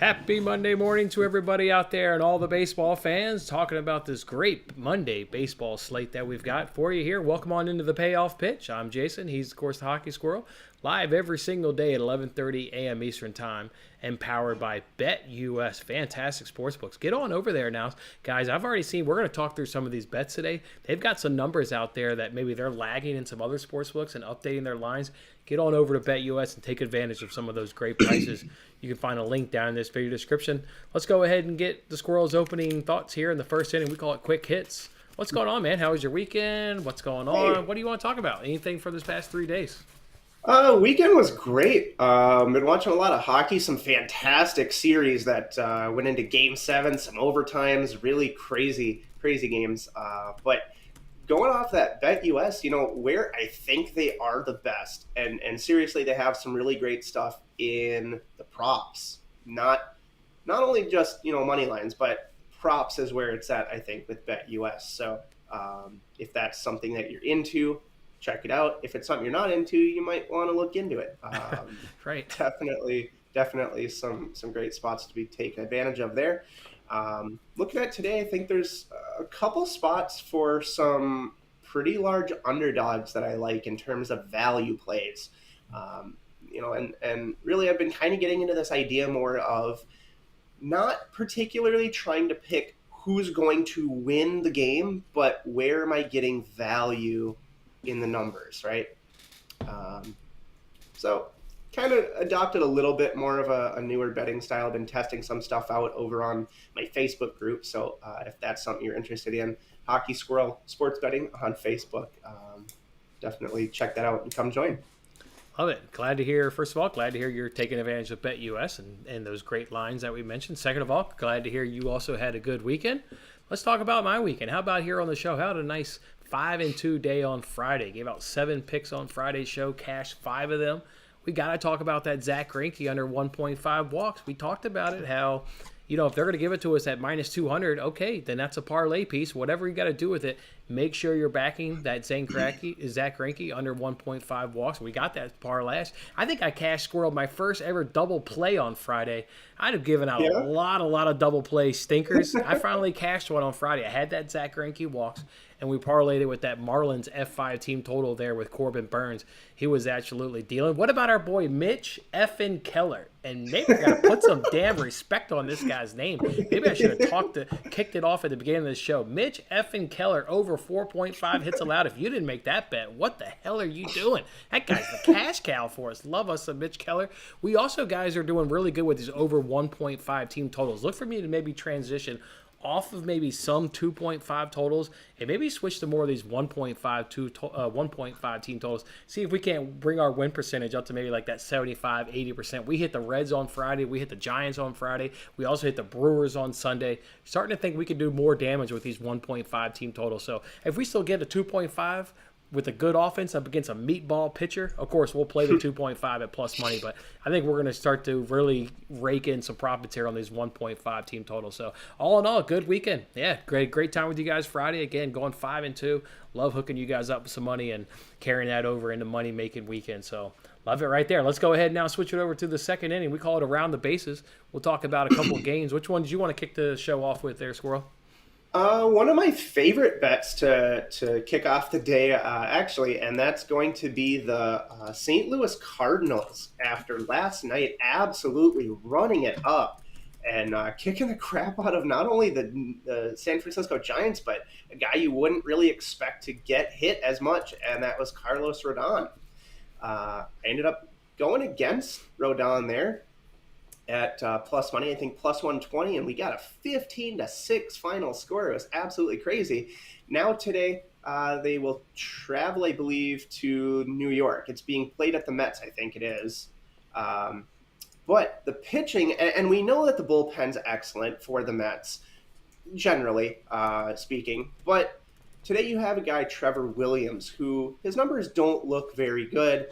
Happy Monday morning to everybody out there and all the baseball fans talking about this great Monday baseball slate that we've got for you here. Welcome on into the Payoff Pitch. I'm Jason. He's, of course, the Hockey Squirrel. Live every single day at 11:30 a.m. Eastern Time and powered by BetUS. Fantastic sportsbooks. Get on over there now. Guys, I've already seen, we're going to talk through some of these bets today. They've got some numbers out there that maybe they're lagging in some other sportsbooks and updating their lines. Get on over to BetUS and take advantage of some of those great prices. You can find a link down in this video description. Let's go ahead and get the Squirrels' opening thoughts here in the first inning. We call it quick hits. What's going on, man? How was your weekend? What's going on? Hey. What do you want to talk about? Anything for this past 3 days? Weekend was great. Been watching a lot of hockey, some fantastic series that went into Game 7, some overtimes, really crazy games. But going off that BetUS, where I think they are the best, and seriously, they have some really great stuff in the props. Not only just, money lines, but props is where it's at, I think, with BetUS. So if that's something that you're into, check it out. If it's something you're not into, you might want to look into it. Right. Definitely some great spots to be taken advantage of there. Looking at today, I think there's a couple spots for some pretty large underdogs that I like in terms of value plays. And really I've been kind of getting into this idea more of not particularly trying to pick who's going to win the game, but where am I getting value in the numbers, right? So kind of adopted a little bit more of a newer betting style. Been testing some stuff out over on my Facebook group. So if that's something you're interested in, Hockey Squirrel Sports Betting on Facebook, definitely check that out and come join. Love it. Glad to hear, first of all, glad to hear you're taking advantage of BetUS and those great lines that we mentioned. Second of all, glad to hear you also had a good weekend. Let's talk about my weekend. How about here on the show? How had a nice 5-2 day on Friday. Gave out 7 picks on Friday's show, cashed 5 of them. We got to talk about that Zach Greinke under 1.5 walks. We talked about it, how, if they're going to give it to us at minus 200, okay, then that's a parlay piece. Whatever you got to do with it, make sure you're backing that Zach Greinke under 1.5 walks. We got that parlay. I think I cashed Squirrel my first ever double play on Friday. I'd have given out a lot of double play stinkers. I finally cashed one on Friday. I had that Zach Greinke walks, and we parlayed it with that Marlins F5 team total there with Corbin Burns. He was absolutely dealing. What about our boy Mitch effing Keller? And maybe I got to put some damn respect on this guy's name. Maybe I should have kicked it off at the beginning of the show. Mitch effing Keller over 4.5 hits allowed. If you didn't make that bet, what the hell are you doing? That guy's the cash cow for us. Love us some Mitch Keller. We also, guys, are doing really good with these over 1.5 team totals. Look for me to maybe transition off of maybe some 2.5 totals and maybe switch to more of these 1.5 team totals. See if we can't bring our win percentage up to maybe like that 75-80%. We hit the Reds on Friday. We hit the Giants on Friday. We also hit the Brewers on Sunday. Starting to think we could do more damage with these 1.5 team totals. So if we still get a 2.5 with a good offense up against a meatball pitcher, of course, we'll play the 2.5 at plus money, but I think we're going to start to really rake in some profits here on these 1.5 team totals. So all in all, good weekend. Yeah, great time with you guys Friday. Again, going 5-2. Love hooking you guys up with some money and carrying that over into money-making weekend. So love it right there. Let's go ahead now, switch it over to the second inning. We call it Around the Bases. We'll talk about a couple of games. Which one did you want to kick the show off with there, Squirrel? One of my favorite bets to kick off the day, actually, and that's going to be the St. Louis Cardinals after last night absolutely running it up and kicking the crap out of not only the San Francisco Giants, but a guy you wouldn't really expect to get hit as much, and that was Carlos Rodon. I ended up going against Rodon there at plus money, I think plus 120, and we got a 15-6 final score. It was absolutely crazy. Now today, they will travel, I believe, to New York. It's being played at the Mets, I think it is. But the pitching, and we know that the bullpen's excellent for the Mets, generally speaking, but today you have a guy, Trevor Williams, who his numbers don't look very good.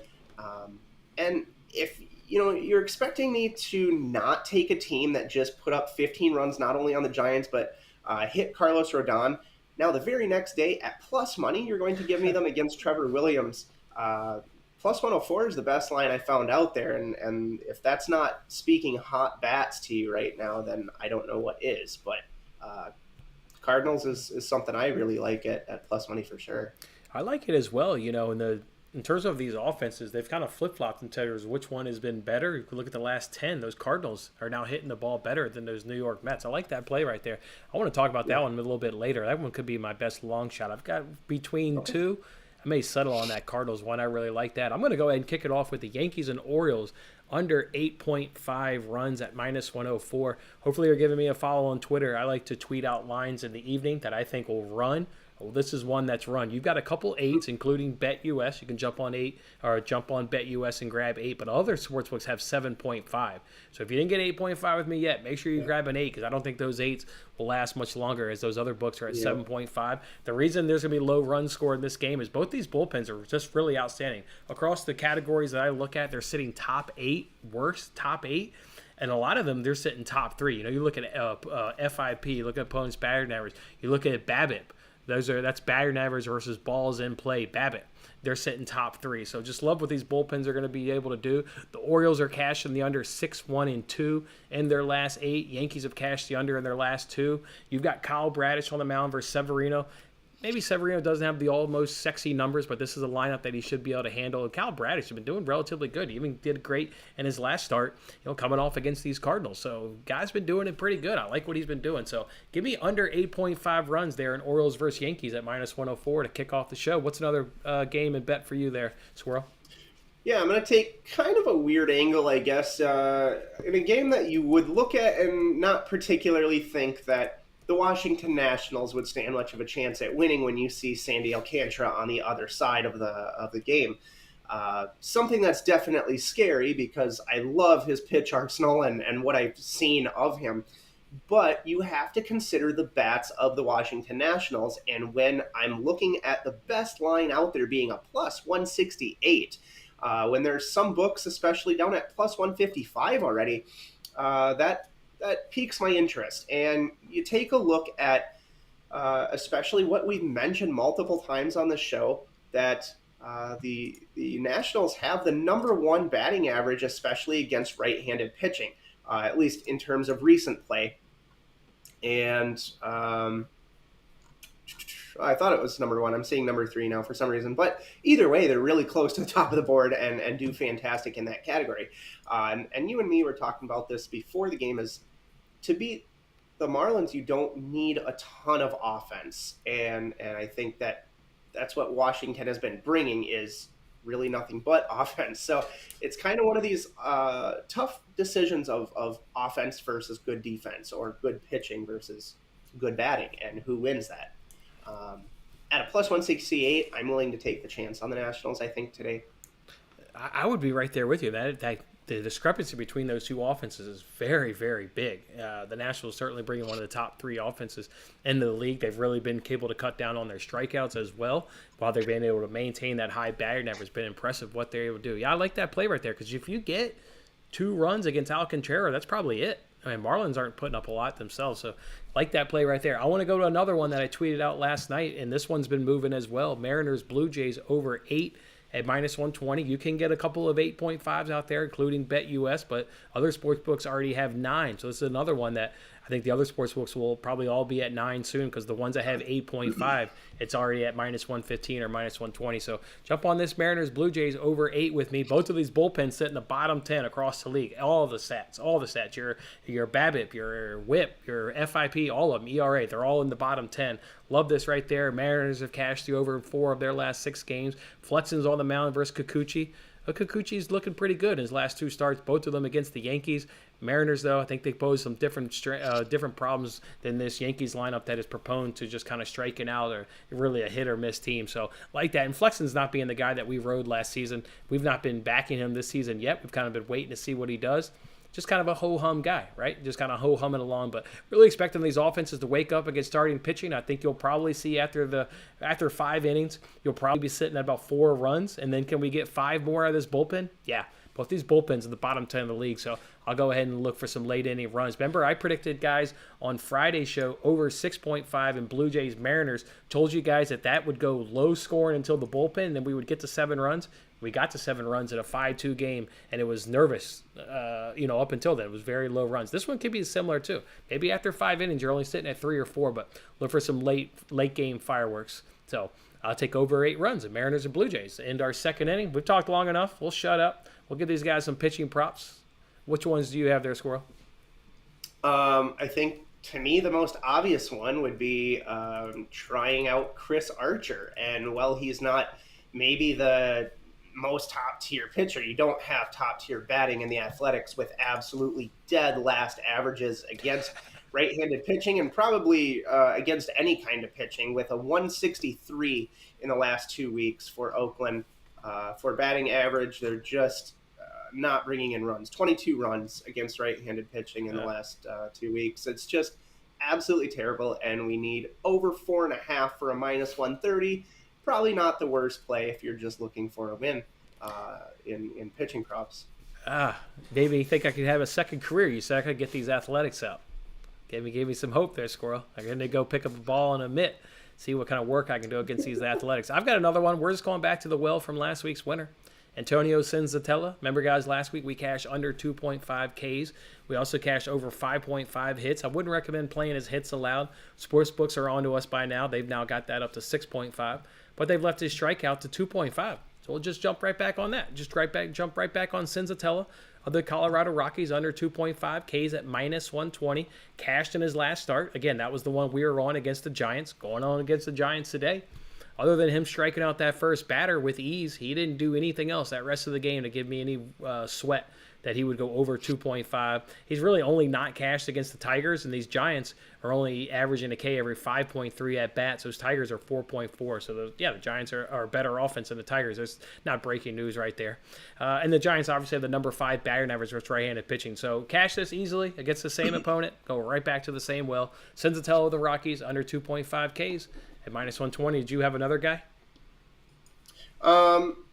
And if you're expecting me to not take a team that just put up 15 runs, not only on the Giants, but hit Carlos Rodon. Now, the very next day at plus money, you're going to give me them against Trevor Williams. plus 104 is the best line I found out there. And if that's not speaking hot bats to you right now, then I don't know what is. But Cardinals is something I really like at plus money for sure. I like it as well. In terms of these offenses, they've kind of flip-flopped in terms of which one has been better. You can look at the last 10. Those Cardinals are now hitting the ball better than those New York Mets. I like that play right there. I want to talk about that one a little bit later. That one could be my best long shot. I've got between two. I may settle on that Cardinals one. I really like that. I'm going to go ahead and kick it off with the Yankees and Orioles under 8.5 runs at minus 104. Hopefully you're giving me a follow on Twitter. I like to tweet out lines in the evening that I think will run. Well, this is one that's run. You've got a couple eights, including BetUS. You can jump on 8 or jump on BetUS and grab 8, but other sportsbooks have 7.5. So if you didn't get 8.5 with me yet, make sure you grab an 8 because I don't think those 8s will last much longer as those other books are at 7.5. The reason there's going to be low run score in this game is both these bullpens are just really outstanding. Across the categories that I look at, they're sitting top 8, worst top 8. And a lot of them, they're sitting top 3. You look at FIP, you look at opponents' batting average, you look at BABIP. That's batting average versus balls in play. BABIP, they're sitting top 3. So just love what these bullpens are going to be able to do. The Orioles are cashing the under 6-1-2 in their last 8. Yankees have cashed the under in their last 2. You've got Kyle Bradish on the mound versus Severino. Maybe Severino doesn't have the almost sexy numbers, but this is a lineup that he should be able to handle. And Kyle Bradish has been doing relatively good. He even did great in his last start, coming off against these Cardinals. So guy's been doing it pretty good. I like what he's been doing. So give me under 8.5 runs there in Orioles versus Yankees at minus 104 to kick off the show. What's another game and bet for you there, Squirrel? Yeah, I'm going to take kind of a weird angle, I guess, in a game that you would look at and not particularly think that the Washington Nationals would stand much of a chance at winning when you see Sandy Alcantara on the other side of the game. Something that's definitely scary because I love his pitch arsenal and what I've seen of him. But you have to consider the bats of the Washington Nationals. And when I'm looking at the best line out there being a plus 168, when there's some books, especially down at plus 155 already, that piques my interest. And you take a look at especially what we've mentioned multiple times on the show, that the Nationals have the number 1 batting average, especially against right-handed pitching, at least in terms of recent play. And I thought it was number 1. I'm seeing number 3 now for some reason. But either way, they're really close to the top of the board and do fantastic in that category. And you and me were talking about this before the game, is to beat the Marlins, you don't need a ton of offense. And I think that's what Washington has been bringing, is really nothing but offense. So it's kind of one of these tough decisions of offense versus good defense, or good pitching versus good batting, and who wins that. At a plus 168, I'm willing to take the chance on the Nationals, I think, today. I would be right there with you. That the discrepancy between those two offenses is very, very big. The Nationals certainly bringing one of the top 3 offenses into the league. They've really been able to cut down on their strikeouts as well, while they've been able to maintain that high batting average. It's been impressive what they're able to do. Yeah, I like that play right there, because if you get 2 runs against Alcantara, that's probably it. I mean, Marlins aren't putting up a lot themselves, so like that play right there. I want to go to another one that I tweeted out last night, and this one's been moving as well. Mariners Blue Jays over 8 at minus 120. You can get a couple of 8.5s out there, including BetUS, but other sports books already have 9. So this is another one that I think the other sports books will probably all be at 9 soon, because the ones that have 8.5, it's already at minus 115 or minus 120. So jump on this Mariners Blue Jays over 8 with me. Both of these bullpens sit in the bottom 10 across the league. All the stats. Your BABIP, your WHIP, your FIP, all of them, ERA, they're all in the bottom 10. Love this right there. Mariners have cashed the over 4 of their last 6 games. Flexen's on the mound versus Kikuchi. Kikuchi's looking pretty good in his last 2 starts, both of them against the Yankees. Mariners, though, I think they pose some different problems than this Yankees lineup that is prone to just kind of striking out, or really a hit-or-miss team. So like that. And Flexen's not being the guy that we rode last season. We've not been backing him this season yet. We've kind of been waiting to see what he does. Just kind of a ho-hum guy, right? Just kind of ho-humming along, but really expecting these offenses to wake up and get starting pitching. I think you'll probably see after 5 innings, you'll probably be sitting at about 4 runs, and then can we get 5 more out of this bullpen? Yeah, Both these bullpens in the bottom 10 of the league. So I'll go ahead and look for some late inning runs. Remember, I predicted, guys, on Friday's show over 6.5 in Blue Jays Mariners. Told you guys that would go low scoring until the bullpen, and then we would get to 7 runs. We got to 7 runs in a 5-2 game, and it was nervous, up until then. It was very low runs. This one could be similar, too. Maybe after 5 innings, you're only sitting at 3 or 4, but look for some late game fireworks. So I'll take over 8 runs in Mariners and Blue Jays. End our second inning. We've talked long enough. We'll shut up. We'll give these guys some pitching props. Which ones do you have there, Squirrel? I think, to me, the most obvious one would be trying out Chris Archer. And while he's not maybe the most top-tier pitcher, you don't have top-tier batting in the Athletics with absolutely dead last averages against right-handed pitching, and probably against any kind of pitching, with a 163 in the last 2 weeks for Oakland. For batting average, they're just not bringing in runs. 22 runs against right-handed pitching in the last 2 weeks. It's just absolutely terrible, and we need over 4.5 for a minus 130. Probably not the worst play if you're just looking for a win in pitching props. Maybe you think I could have a second career. You said I could get these Athletics out. Gave me some hope there, Squirrel. I'm going to go pick up a ball and a mitt, see what kind of work I can do against these Athletics. I've got another one. We're just going back to the well from last week's winner. Antonio Senzatella. Remember, guys, last week we cashed under 2.5 Ks. We also cashed over 5.5 hits. I wouldn't recommend playing his hits allowed. Sportsbooks are on to us by now. They've now got that up to 6.5. But they've left his strikeout to 2.5. So we'll just jump right back on that. Jump right back on Senzatella of the Colorado Rockies under 2.5 Ks at minus 120. Cashed in his last start. Again, that was the one we were on against the Giants. Going on against the Giants today. Other than him striking out that first batter with ease, he didn't do anything else that rest of the game to give me any sweat that he would go over 2.5. He's really only not cashed against the Tigers, and these Giants are only averaging a K every 5.3 at bats. Those Tigers are 4.4. So, the Giants are better offense than the Tigers. There's not breaking news right there. And the Giants obviously have the number 5 batting average with right-handed pitching. So, cash this easily against the same opponent. Go right back to the same well. Senzatella of the Rockies under 2.5 Ks at minus 120. Did you have another guy?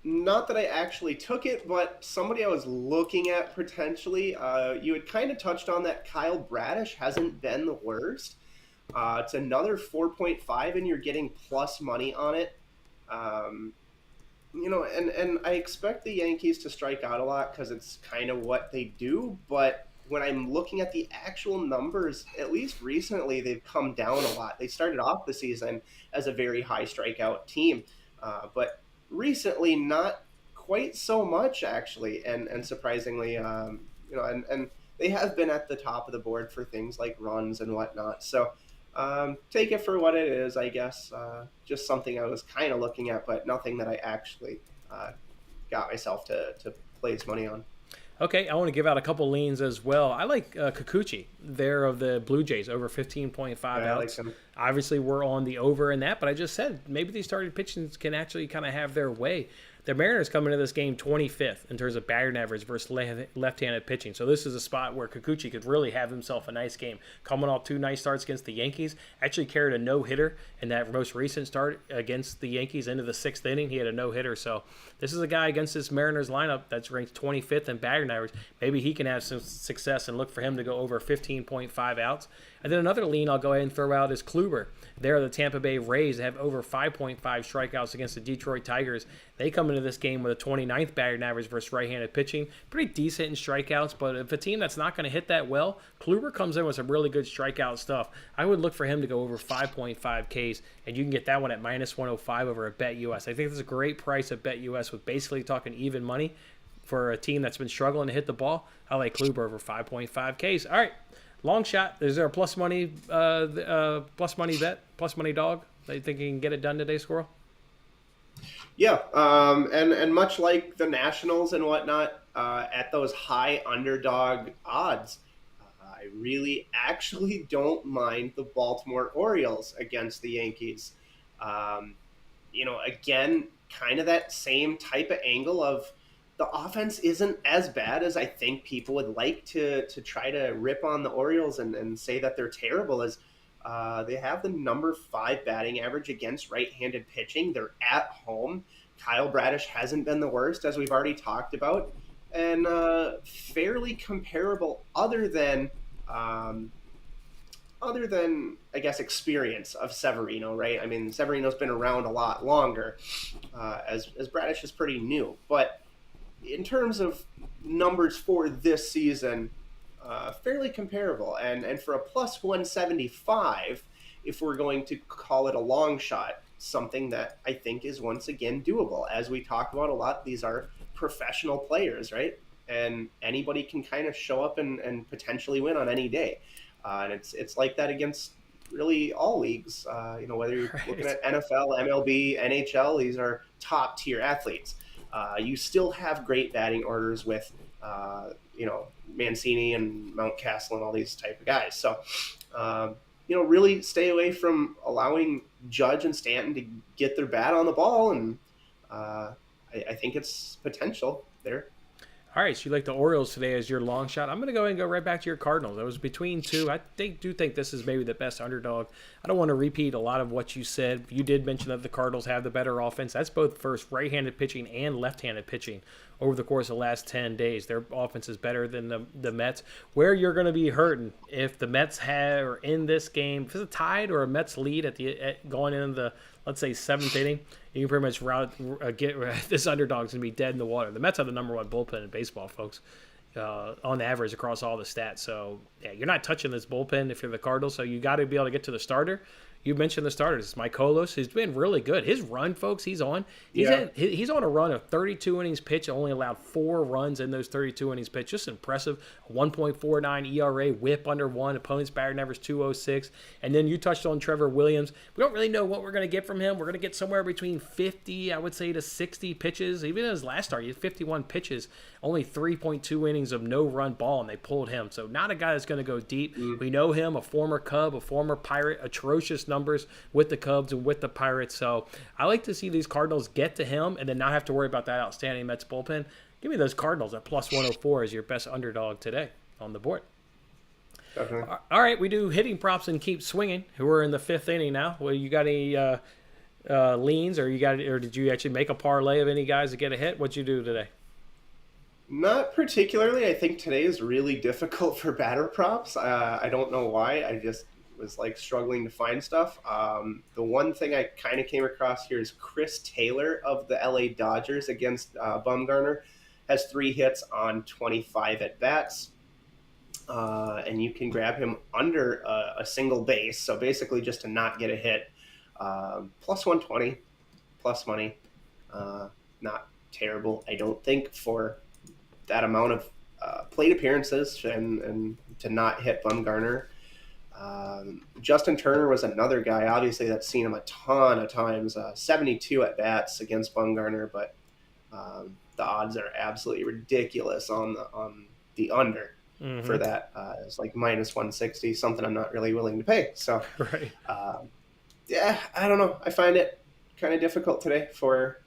Not that I actually took it, but somebody I was looking at potentially. You had kind of touched on that Kyle Bradish hasn't been the worst. It's another 4.5, and you're getting plus money on it. And I expect the Yankees to strike out a lot because it's kind of what they do. But when I'm looking at the actual numbers, at least recently, they've come down a lot. They started off the season as a very high strikeout team, but recently not quite so much, actually, and surprisingly, and they have been at the top of the board for things like runs and whatnot. So take it for what it is, I guess. Just something I was kind of looking at, but nothing that I actually got myself to place money on. Okay, I want to give out a couple leans as well. I like Kikuchi there of the Blue Jays, over 15.5 outs. Like obviously, we're on the over in that, but I just said maybe these starting pitchers can actually kind of have their way. The Mariners come into this game 25th in terms of batting average versus left-handed pitching. So this is a spot where Kikuchi could really have himself a nice game. Coming off 2 nice starts against the Yankees. Actually carried a no-hitter in that most recent start against the Yankees into the 6th inning. He had a no-hitter. So this is a guy against this Mariners lineup that's ranked 25th in batting average. Maybe he can have some success and look for him to go over 15.5 outs. And then another lean I'll go ahead and throw out is Kluber. They're the Tampa Bay Rays. They have over 5.5 strikeouts against the Detroit Tigers. They come into this game with a 29th batting average versus right-handed pitching. Pretty decent in strikeouts, but if a team that's not going to hit that well, Kluber comes in with some really good strikeout stuff. I would look for him to go over 5.5 Ks, and you can get that one at minus 105 over at BetUS. I think that's a great price at BetUS with basically talking even money for a team that's been struggling to hit the ball. I like Kluber over 5.5 Ks. All right. Long shot. Is there a plus money bet, plus money dog that you think you can get it done today, Squirrel? Yeah, and much like the Nationals and whatnot, at those high underdog odds, I really actually don't mind the Baltimore Orioles against the Yankees. Again, kind of that same type of angle of the offense isn't as bad as I think people would like to try to rip on the Orioles and say that they're terrible, as they have the number 5 batting average against right-handed pitching. They're at home. Kyle Bradish hasn't been the worst, as we've already talked about. and fairly comparable, other than I guess experience of Severino, right? I mean, Severino's been around a lot longer, as Bradish is pretty new. But in terms of numbers for this season, fairly comparable. And for a plus 175, if we're going to call it a long shot, something that I think is once again doable. As we talk about a lot, these are professional players, right? And anybody can kind of show up and potentially win on any day. And it's like that against really all leagues. Whether you're looking at NFL, MLB, NHL, these are top tier athletes. You still have great batting orders with, Mancini and Mountcastle and all these type of guys. So, really stay away from allowing Judge and Stanton to get their bat on the ball. And I think it's potential there. All right, so you like the Orioles today as your long shot. I'm going to go ahead and go right back to your Cardinals. I was between two. I do think this is maybe the best underdog. I don't want to repeat a lot of what you said. You did mention that the Cardinals have the better offense. That's both first right-handed pitching and left-handed pitching over the course of the last 10 days. Their offense is better than the Mets. Where you're going to be hurting if the Mets are in this game, if it's a tied or a Mets lead going into the, let's say, seventh inning, you can pretty much get this underdog's going to be dead in the water. The Mets have the number one bullpen in baseball, folks, on average across all the stats. So, yeah, you're not touching this bullpen if you're the Cardinals, so you got to be able to get to the starter. You mentioned the starters. It's Mike Kolos, who's been really good. His run, folks, he's on a run of 32 innings pitched, only allowed 4 runs in those 32 innings pitched. Just impressive. 1.49 ERA, whip under 1, opponent's batting average 206. And then you touched on Trevor Williams. We don't really know what we're going to get from him. We're going to get somewhere between 50, I would say, to 60 pitches. Even in his last start, he had 51 pitches, only 3.2 innings of no-run ball, and they pulled him. So not a guy that's going to go deep. We know him, a former Cub, a former Pirate, atrocious numbers with the Cubs and with the Pirates. So I like to see these Cardinals get to him and then not have to worry about that outstanding Mets bullpen. Give me those Cardinals at plus 104 as your best underdog today on the board. Definitely. All right, we do hitting props and keep swinging. We're in the 5th inning now. Well, you got any leans, or did you actually make a parlay of any guys to get a hit? What'd you do today? Not particularly. I think today is really difficult for batter props. I don't know why. I just was struggling to find stuff. The one thing I kind of came across here is Chris Taylor of the LA Dodgers against Bumgarner has 3 hits on 25 at bats. And you can grab him under a single base. So basically just to not get a hit. Plus 120, plus money. Not terrible, I don't think, for that amount of plate appearances and to not hit Bumgarner. Justin Turner was another guy, obviously, that's seen him a ton of times, 72 at bats against Bumgarner, but the odds are absolutely ridiculous on the under for that. It's minus 160, something I'm not really willing to pay. So, right. I don't know. I find it kind of difficult today for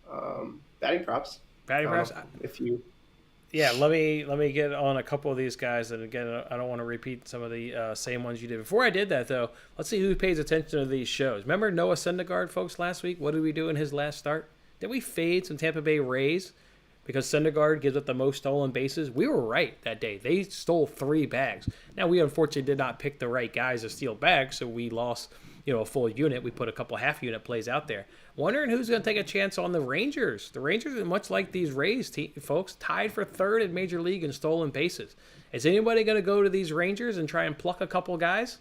batting props. Yeah, let me get on a couple of these guys, and again, I don't want to repeat some of the same ones you did. Before I did that, though, let's see who pays attention to these shows. Remember Noah Syndergaard, folks, last week? What did we do in his last start? Did we fade some Tampa Bay Rays because Syndergaard gives up the most stolen bases? We were right that day. They stole 3 bags. Now, we unfortunately did not pick the right guys to steal bags, so we lost a full unit. We put a couple half-unit plays out there. Wondering who's going to take a chance on the Rangers. The Rangers are much like these Rays, folks, tied for 3rd in Major League in stolen bases. Is anybody going to go to these Rangers and try and pluck a couple guys?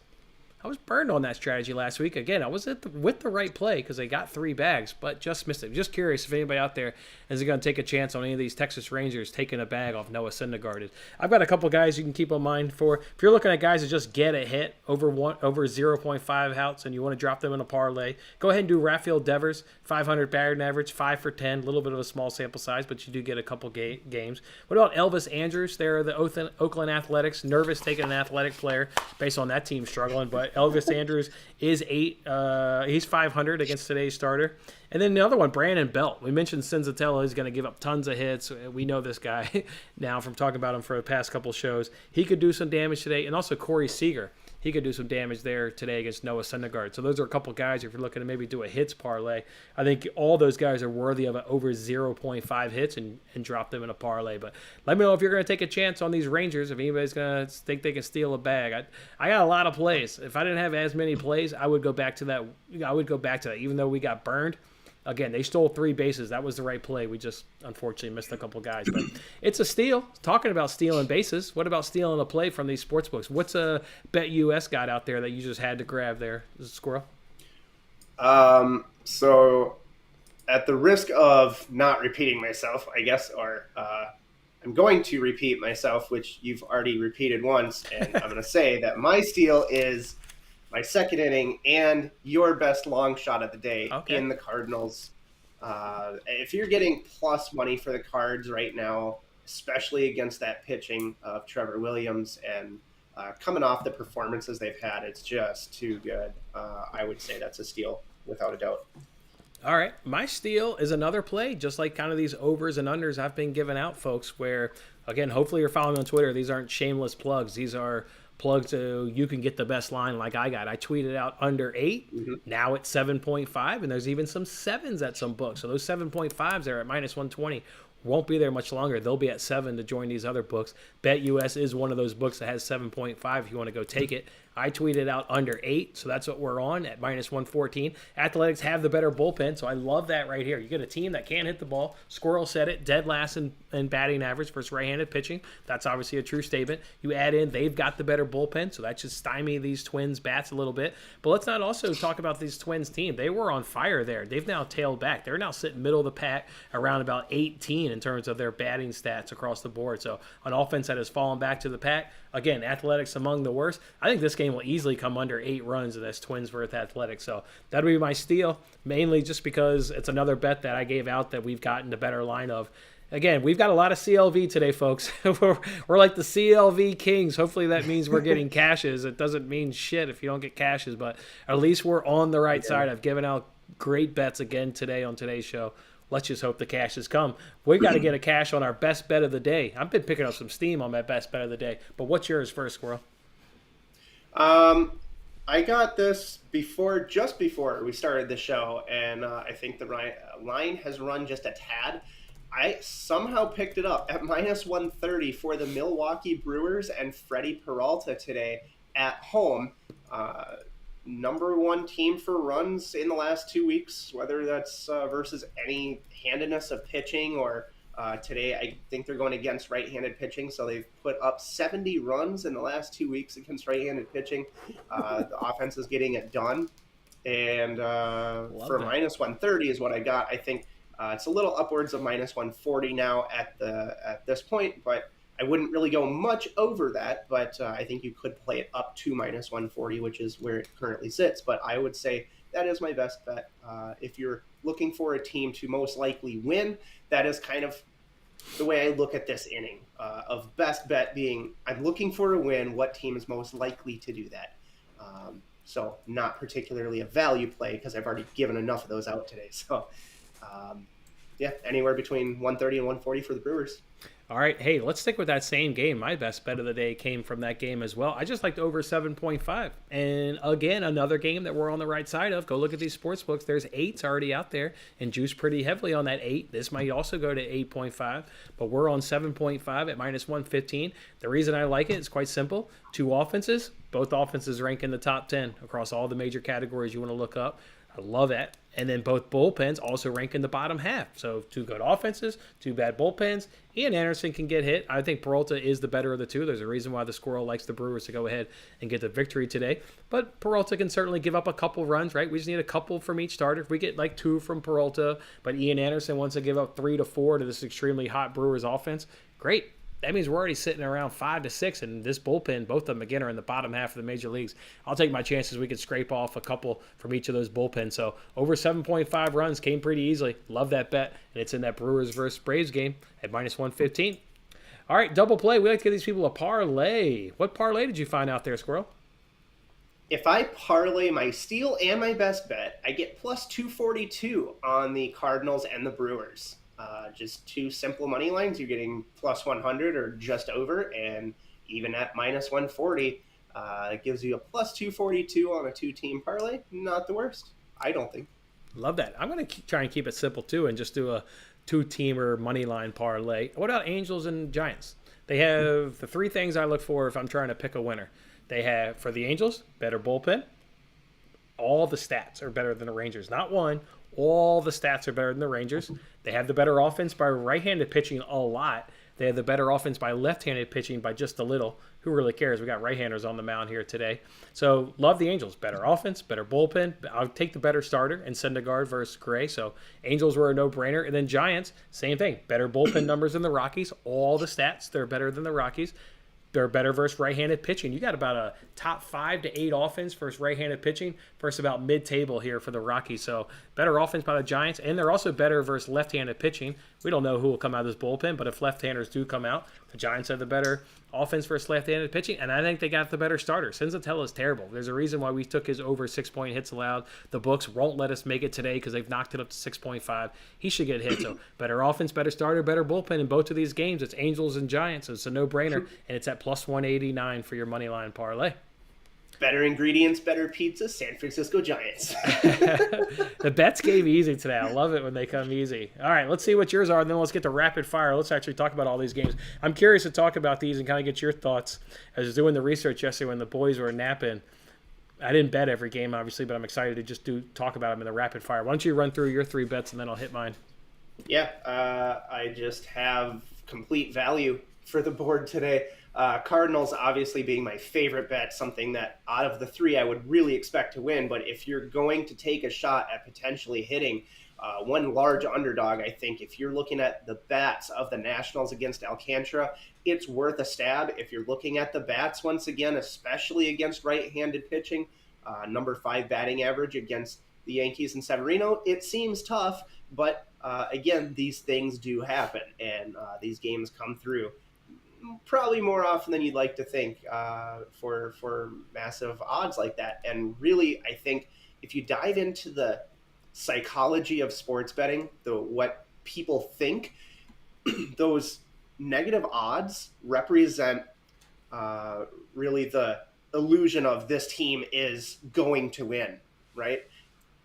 I was burned on that strategy last week. Again, I was with the right play because they got 3 bags, but just missed it. Just curious if anybody out there is going to take a chance on any of these Texas Rangers taking a bag off Noah Syndergaard. I've got a couple guys you can keep in mind for. If you're looking at guys that just get a hit over 0.5 outs and you want to drop them in a parlay, go ahead and do Rafael Devers, 500 batting average, 5 for 10, a little bit of a small sample size, but you do get a couple games. What about Elvis Andrus? They're the Oakland Athletics, nervous taking an athletic player based on that team struggling, but but Elvis Andrus is 8. He's 500 against today's starter. And then the other one, Brandon Belt. We mentioned Senzatella is going to give up tons of hits. We know this guy now from talking about him for the past couple shows. He could do some damage today. And also Corey Seager. He could do some damage there today against Noah Syndergaard. So those are a couple guys, if you're looking to maybe do a hits parlay, I think all those guys are worthy of over 0.5 hits and drop them in a parlay. But let me know if you're going to take a chance on these Rangers, if anybody's going to think they can steal a bag. I got a lot of plays. If I didn't have as many plays, I would go back to that. Even though we got burned. Again, they stole 3 bases. That was the right play. We just unfortunately missed a couple guys. But it's a steal. Talking about stealing bases, what about stealing a play from these sports books? What's a BetUS got out there that you just had to grab there, Squirrel? So at the risk of not repeating myself, I guess, or I'm going to repeat myself, which you've already repeated once, and I'm going to say that my steal is my second inning and your best long shot of the day in the Cardinals. If you're getting plus money for the Cards right now, especially against that pitching of Trevor Williams and coming off the performances they've had, it's just too good. I would say that's a steal without a doubt. All right. My steal is another play, just like kind of these overs and unders I've been giving out, folks, where, again, hopefully you're following on Twitter. These aren't shameless plugs. These are plugs so you can get the best line like I got. I tweeted out under 8. Mm-hmm. Now it's 7.5, and there's even some 7s at some books. So those 7.5s are at minus 120. Won't be there much longer. They'll be at 7 to join these other books. BetUS is one of those books that has 7.5 if you want to go take it. I tweeted out under 8, so that's what we're on at minus 114. Athletics have the better bullpen, so I love that right here. You get a team that can't hit the ball. Squirrel said it, dead last in batting average versus right-handed pitching. That's obviously a true statement. You add in they've got the better bullpen, so that should stymie these Twins bats a little bit. But let's not also talk about these Twins team. They were on fire there. They've now tailed back. They're now sitting middle of the pack around about 18 in terms of their batting stats across the board. So an offense that has fallen back to the pack. Again, Athletics among the worst. I think this game will easily come under 8 runs of this Twins versus Athletics. So that'll be my steal, mainly just because it's another bet that I gave out that we've gotten the better line of. Again, we've got a lot of CLV today, folks. we're like the CLV kings. Hopefully that means we're getting cashes. It doesn't mean shit if you don't get cashes, but at least we're on the right side. I've given out great bets again today on today's show. Let's just hope the cashes come. We've got to get a cash on our best bet of the day. I've been picking up some steam on that best bet of the day. But what's yours first, Squirrel? I got this just before we started the show, and I think the line has run just a tad. I somehow picked it up at minus 130 for the Milwaukee Brewers and Freddie Peralta today at home. Number 1 team for runs in the last 2 weeks, whether that's versus any handedness of pitching or today I think they're going against right-handed pitching, so they've put up 70 runs in the last 2 weeks against right-handed pitching. The offense is getting it done, and for minus 130 is what I got. I think it's a little upwards of minus 140 now at this point, but I wouldn't really go much over that, but I think you could play it up to minus 140, which is where it currently sits. But I would say that is my best bet. If you're looking for a team to most likely win, that is kind of the way I look at this inning of best bet being I'm looking for a win. What team is most likely to do that? So not particularly a value play because I've already given enough of those out today. So yeah, anywhere between 130 and 140 for the Brewers. All right, hey, let's stick with that same game. My best bet of the day came from that game as well. I just liked over 7.5. And again, another game that we're on the right side of. Go look at these sports books. There's 8s already out there and juice pretty heavily on that 8. This might also go to 8.5, but we're on 7.5 at minus 115. The reason I like it is quite simple. 2 offenses, both offenses rank in the top 10 across all the major categories you want to look up. I love that. And then both bullpens also rank in the bottom half. So 2 good offenses, 2 bad bullpens. Ian Anderson can get hit. I think Peralta is the better of the 2. There's a reason why the Squirrel likes the Brewers to go ahead and get the victory today. But Peralta can certainly give up a couple runs, right? We just need a couple from each starter. If we get like 2 from Peralta, but Ian Anderson wants to give up 3 to 4 to this extremely hot Brewers offense, great. That means we're already sitting around 5 to 6, and this bullpen, both of them, again, are in the bottom half of the major leagues. I'll take my chances we could scrape off a couple from each of those bullpens. So over 7.5 runs came pretty easily. Love that bet, and it's in that Brewers versus Braves game at minus 115. All right, double play. We like to give these people a parlay. What parlay did you find out there, Squirrel? if I parlay my steal and my best bet, I get plus 242 on the Cardinals and the Brewers. Just two simple money lines. You're getting plus 100 or just over, and even at minus 140, it gives you a plus 242 on a two-team parlay. Not the worst, I don't think. Love that. I'm going to try and keep it simple too and just do a two-teamer money line parlay. What about Angels and Giants? They have the three things I look for if I'm trying to pick a winner. They have, for the Angels, better bullpen. All the stats are better than the Rangers. Not one. All the stats are better than the Rangers. They have the better offense by right-handed pitching a lot. They have the better offense by left-handed pitching by just a little. Who really cares? We got right-handers on the mound here today. So love the Angels. Better offense, better bullpen. I'll take the better starter and Syndergaard versus Gray. So Angels were a no-brainer. And then Giants, same thing. Better bullpen numbers than the Rockies. All the stats, they're better than the Rockies. They're better versus right-handed pitching. You got about a top 5 to 8 offense versus right-handed pitching versus about mid-table here for the Rockies. So better offense by the Giants, and they're also better versus left-handed pitching. We don't know who will come out of this bullpen, but if left-handers do come out, the Giants have the better offense versus left-handed pitching, and I think they got the better starter. Senzatella is terrible. There's a reason why we took his over 6-point hits allowed. The books won't let us make it today because they've knocked it up to 6.5. He should get hit. So better offense, better starter, better bullpen in both of these games. It's Angels and Giants. So it's a no-brainer, and it's at plus 189 for your money line parlay. Better ingredients, better pizza, San Francisco Giants. The bets came easy today. I love it when they come easy. All right, let's see what yours are, and then let's get to rapid fire. Let's actually talk about all these games. I'm curious to talk about these and kind of get your thoughts. I was doing the research yesterday when the boys were napping. I didn't bet every game, obviously, but I'm excited to just talk about them in the rapid fire. Why don't you run through your three bets, and then I'll hit mine. Yeah, I just have complete value for the board today. Cardinals obviously being my favorite bet, something that out of the three I would really expect to win. But if you're going to take a shot at potentially hitting one large underdog, I think if you're looking at the bats of the Nationals against Alcantara, it's worth a stab. If you're looking at the bats once again, especially against right-handed pitching, number 5 batting average against the Yankees and Severino, it seems tough. But again, these things do happen, and these games come through probably more often than you'd like to think for massive odds like that. And really, I think if you dive into the psychology of sports betting, what people think, those negative odds represent really the illusion of this team is going to win, right?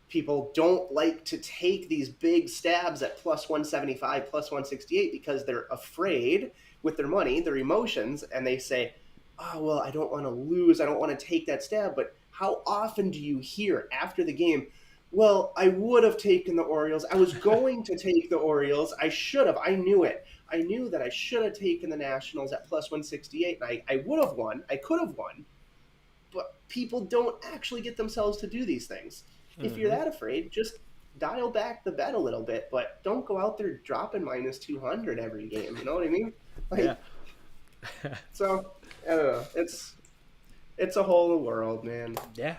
People don't like to take these big stabs at plus 175, plus 168 because they're afraid with their money, their emotions, and they say, oh, well, I don't want to lose. I don't want to take that stab. But how often do you hear after the game, well, I would have taken the Orioles. I was going to take the Orioles. I should have. I knew it. I knew that I should have taken the Nationals at plus 168, and I would have won. I could have won. But people don't actually get themselves to do these things. Mm-hmm. If you're that afraid, just dial back the bet a little bit, but don't go out there dropping minus 200 every game. You know what I mean? Yeah. So, I don't know. It's a whole world, man. Yeah.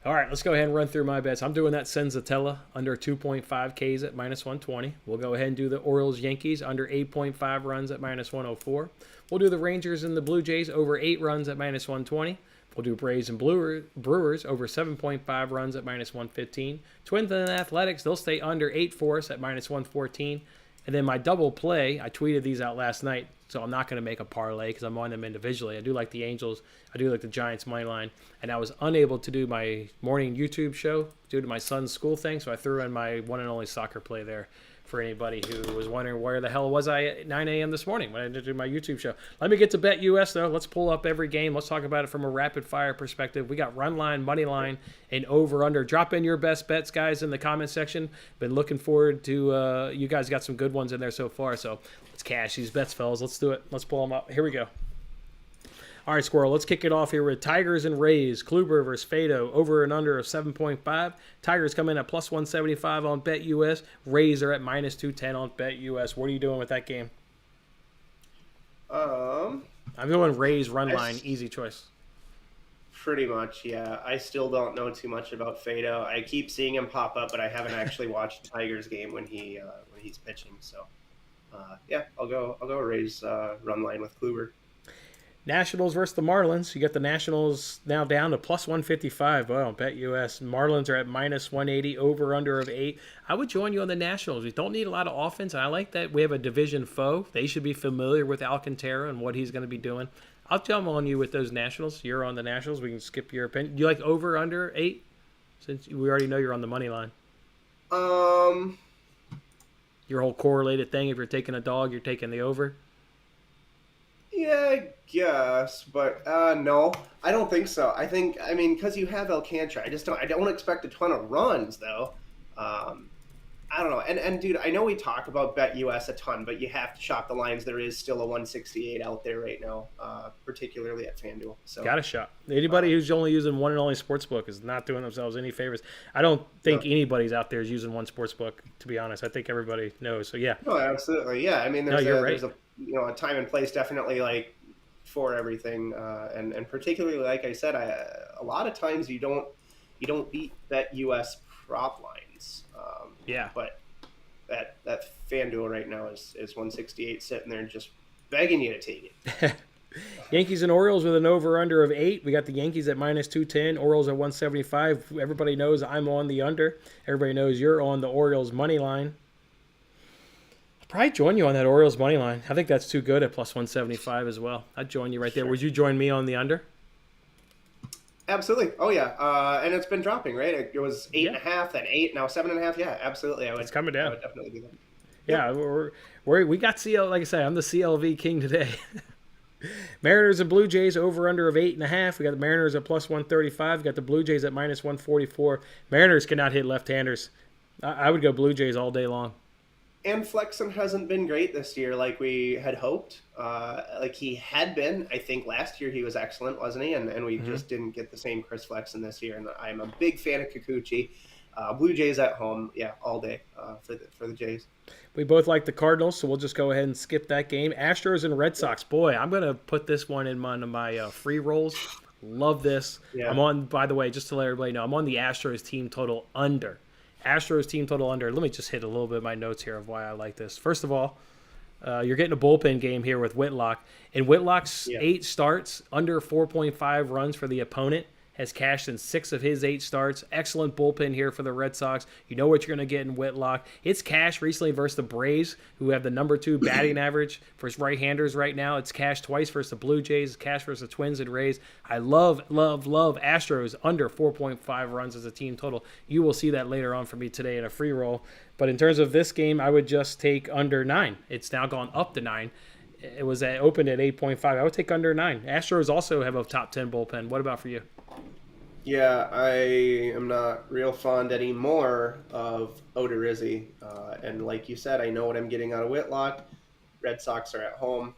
All right, let's go ahead and run through my bets. I'm doing that Senzatella under 2.5 Ks at minus 120. We'll go ahead and do the Orioles Yankees under 8.5 runs at minus 104. We'll do the Rangers and the Blue Jays over 8 runs at minus 120. We'll do Braves and Brewers over 7.5 runs at minus 115. Twins and Athletics, they'll stay under 8 for us at minus 114. And then my double play, I tweeted these out last night, so I'm not going to make a parlay because I'm on them individually. I do like the Angels. I do like the Giants money line. And I was unable to do my morning YouTube show due to my son's school thing, so I threw in my one and only soccer play there for anybody who was wondering where the hell was I at 9 a.m. this morning when I did my YouTube show. Let me get to BetUS, though. Let's pull up every game. Let's talk about it from a rapid-fire perspective. We got run line, money line, and over-under. Drop in your best bets, guys, in the comment section. Been looking forward to you guys got some good ones in there so far, so let's cash these bets, fellas. Let's do it. Let's pull them up. Here we go. All right, Squirrel, let's kick it off here with Tigers and Rays. Kluber versus Fado, over and under of 7.5. Tigers come in at plus 175 on BetUS. Rays are at minus 210 on BetUS. What are you doing with that game? I'm going Rays run line, easy choice. Pretty much, yeah. I still don't know too much about Fado. I keep seeing him pop up, but I haven't actually watched the Tigers game when he's pitching. So, yeah, I'll go Rays run line with Kluber. Nationals versus the Marlins. You got the Nationals now down to plus 155. Well, BetUS. Marlins are at minus 180, over under of 8. I would join you on the Nationals. We don't need a lot of offense, and I like that we have a division foe. They should be familiar with Alcantara and what he's going to be doing. I'll jump on you with those Nationals. You're on the Nationals. We can skip your opinion. Do you like over under 8? Since we already know you're on the money line. Your whole correlated thing, if you're taking a dog, you're taking the over. Yeah, I guess, but no, I don't think so. I mean, because you have Alcantara, I don't expect a ton of runs though. I don't know, and dude, I know we talk about BetUS a ton, but you have to shop the lines. There is still a 168 out there right now, particularly at FanDuel. So got a shot. Anybody who's only using one and only sportsbook is not doing themselves any favors. I don't think anybody's out there is using one sportsbook. To be honest, I think everybody knows. So yeah. No, absolutely, yeah. I mean, there's right. a time and place definitely like for everything, and particularly like I said, a lot of times you don't beat BetUS prop lines. Yeah. But that FanDuel right now is 168 sitting there just begging you to take it. Yankees and Orioles with an over-under of 8. We got the Yankees at minus 210, Orioles at 175. Everybody knows I'm on the under. Everybody knows you're on the Orioles money line. I'll probably join you on that Orioles money line. I think that's too good at plus 175 as well. I'd join you right there. Would you join me on the under? Absolutely. Oh yeah. And it's been dropping, right? It was 8.5, then 8, now 7.5. Yeah, absolutely. It's coming down. I would definitely do that. Yeah, we got CL. Like I say, I'm the CLV king today. Mariners and Blue Jays over under of 8.5. We got the Mariners at plus 135. We got the Blue Jays at minus 144. Mariners cannot hit left-handers. I would go Blue Jays all day long. And Flexen hasn't been great this year like we had hoped. Like he had been. I think last year he was excellent, wasn't he? And we just didn't get the same Chris Flexen this year. And I'm a big fan of Kikuchi. Blue Jays at home, yeah, all day for the Jays. We both like the Cardinals, so we'll just go ahead and skip that game. Astros and Red Sox. Boy, I'm going to put this one in my free rolls. Love this. Yeah. I'm on, by the way, just to let everybody know, I'm on the Astros team total under. Astros team total under. Let me just hit a little bit of my notes here of why I like this. First of all, you're getting a bullpen game here with Whitlock. In Whitlock's 8 starts, under 4.5 runs for the opponent, has cashed in 6 of his 8 starts. Excellent bullpen here for the Red Sox. You know what you're going to get in Whitlock. It's cashed recently versus the Braves, who have the number 2 batting average for right-handers right now. It's cashed twice versus the Blue Jays. It's cashed versus the Twins and Rays. I love Astros under 4.5 runs as a team total. You will see that later on for me today in a free roll. But in terms of this game, I would just take under 9. It's now gone up to 9. It was opened at 8.5. I would take under 9. Astros also have a top 10 bullpen. What about for you? Yeah, I am not real fond anymore of Odorizzi. And like you said, I know what I'm getting out of Whitlock. Red Sox are at home.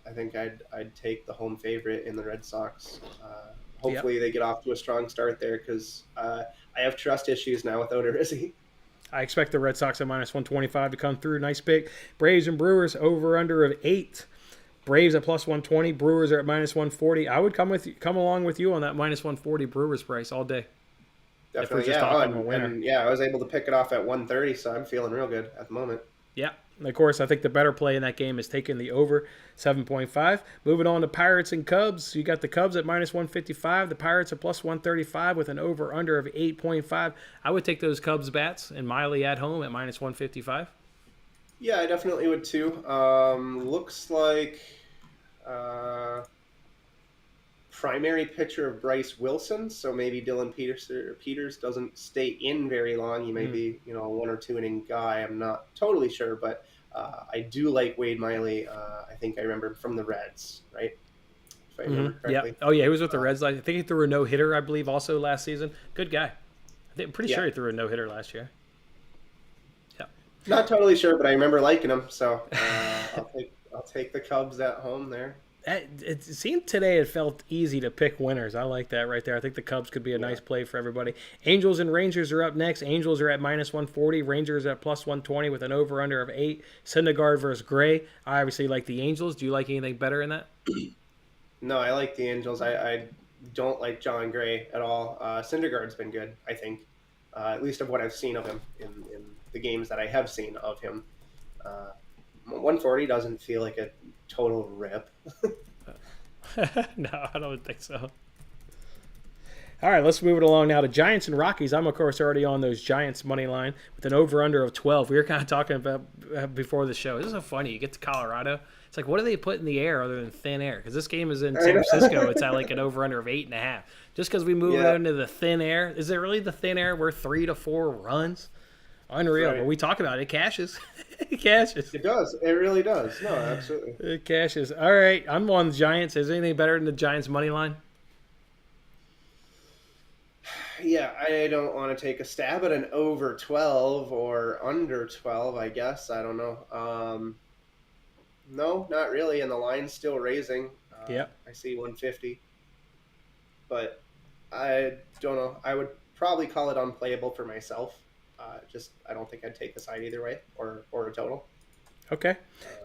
I think I'd take the home favorite in the Red Sox. Hopefully they get off to a strong start there because I have trust issues now with Odorizzi. I expect the Red Sox at minus 125 to come through. Nice pick. Braves and Brewers over under of 8. Braves at plus 120. Brewers are at minus 140. I would come along with you on that minus 140 Brewers price all day. Definitely, yeah. I was able to pick it off at 130, so I'm feeling real good at the moment. Yeah. And of course, I think the better play in that game is taking the over 7.5. Moving on to Pirates and Cubs. You got the Cubs at minus 155. The Pirates at plus 135 with an over-under of 8.5. I would take those Cubs bats and Miley at home at minus 155. Yeah, I definitely would too. Looks like primary pitcher of Bryce Wilson, so maybe Dylan Peters doesn't stay in very long. He may be, a 1 or 2 inning guy. I'm not totally sure, but I do like Wade Miley. I think I remember him from the Reds, right? If I remember correctly. Yeah. Oh yeah, he was with the Reds. I think he threw a no hitter, I believe, also last season. Good guy. I'm pretty sure he threw a no hitter last year. Not totally sure, but I remember liking him, so I'll take the Cubs at home there. It seemed today it felt easy to pick winners. I like that right there. I think the Cubs could be a nice play for everybody. Angels and Rangers are up next. Angels are at minus 140. Rangers at plus 120 with an over-under of 8. Syndergaard versus Gray. I obviously like the Angels. Do you like anything better in that? No, I like the Angels. I don't like John Gray at all. Syndergaard's been good, I think, at least of what I've seen of him in the games that I have seen of him. 140 doesn't feel like a total rip. No, I don't think so. All right, let's move it along now to Giants and Rockies. I'm, of course, already on those Giants money line with an over-under of 12. We were kind of talking about before the show. This is so funny. You get to Colorado. It's like, what do they put in the air other than thin air? Because this game is in San Francisco. It's at like an over-under of 8.5. Just because we move it into the thin air. Is it really the thin air where 3 to 4 runs? Unreal. Right. But we talk about it. It cashes. It cashes. It does. It really does. No, absolutely. It cashes. All right. I'm on the Giants. Is there anything better than the Giants money line? Yeah, I don't want to take a stab at an over 12 or under 12, I guess. I don't know. No, not really. And the line's still raising. I see 150. But I don't know. I would probably call it unplayable for myself. I don't think I'd take the side either way or a total. Okay.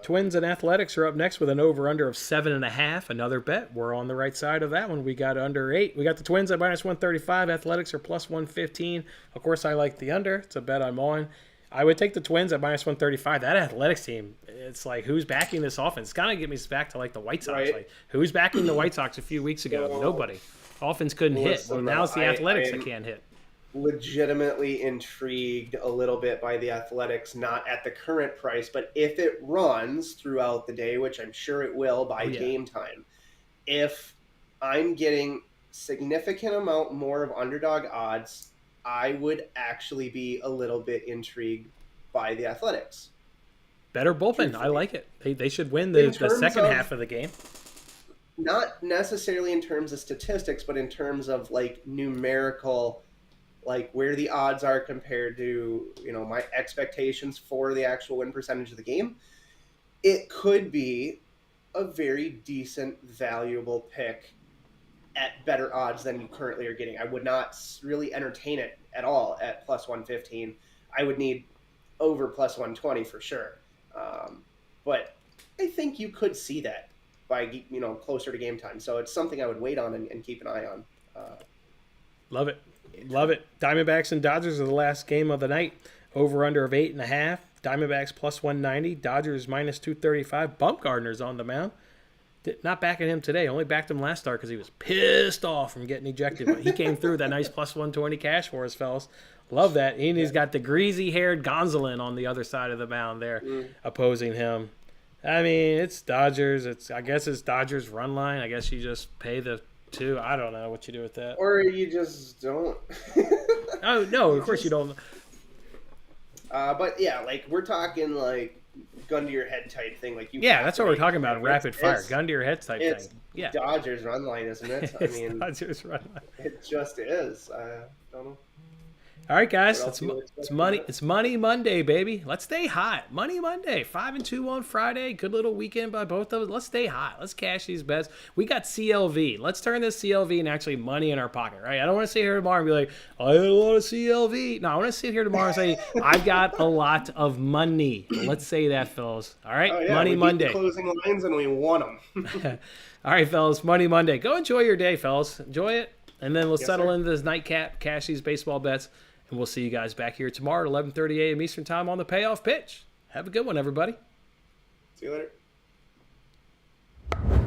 Twins and Athletics are up next with an over-under of 7.5. Another bet. We're on the right side of that one. We got under 8. We got the Twins at minus 135. Athletics are plus 115. Of course, I like the under. It's a bet I'm on. I would take the Twins at minus 135. That Athletics team, it's like, who's backing this offense? It's kind of get me back to like the White Sox. Right. Like, who's backing the White Sox a few weeks ago? Well, nobody. Offense couldn't hit. Well, now it's the Athletics that can't hit. Legitimately intrigued a little bit by the Athletics, not at the current price, but if it runs throughout the day, which I'm sure it will by game time, if I'm getting significant amount more of underdog odds, I would actually be a little bit intrigued by the Athletics. Better bullpen. I like it. They should win the second half of the game. Not necessarily in terms of statistics, but in terms of like numerical, like where the odds are compared to, my expectations for the actual win percentage of the game. It could be a very decent, valuable pick at better odds than you currently are getting. I would not really entertain it at all at plus 115. I would need over plus 120 for sure. But I think you could see that by, closer to game time. So it's something I would wait on and keep an eye on. Love it. Love it. Diamondbacks and Dodgers are the last game of the night. Over under of 8.5. Diamondbacks plus 190. Dodgers minus 235. Bumgarner's on the mound. Not backing him today. Only backed him last start because he was pissed off from getting ejected. But he came through that nice plus 120 cash for us, fellas. Love that. And he's got the greasy-haired Gonzalez on the other side of the mound there opposing him. I mean, it's Dodgers. I guess it's Dodgers run line. I guess you just pay the 2. I don't know what you do with that. Or you just don't. Oh, no, of course you don't. But yeah, like we're talking like gun to your head type thing. Like that's what we're talking about. Rapid fire, gun to your head type thing. Yeah. Dodgers run line, isn't it? I mean, Dodgers run line. It just is. I don't know. All right, guys, it's money. It's Money Monday, baby. Let's stay hot. Money Monday, 5-2 on Friday. Good little weekend by both of us. Let's stay hot. Let's cash these bets. We got CLV. Let's turn this CLV and actually money in our pocket, right? I don't want to sit here tomorrow and be like, I had a lot of CLV. No, I want to sit here tomorrow and say, I've got a lot of money. Let's say that, fellas. All right, Money Monday. Beat the closing lines and we won them. All right, fellas, Money Monday. Go enjoy your day, fellas. Enjoy it, and then we'll settle into this nightcap, cash these baseball bets. And we'll see you guys back here tomorrow at 11:30 a.m. Eastern Time on the Payoff Pitch. Have a good one, everybody. See you later.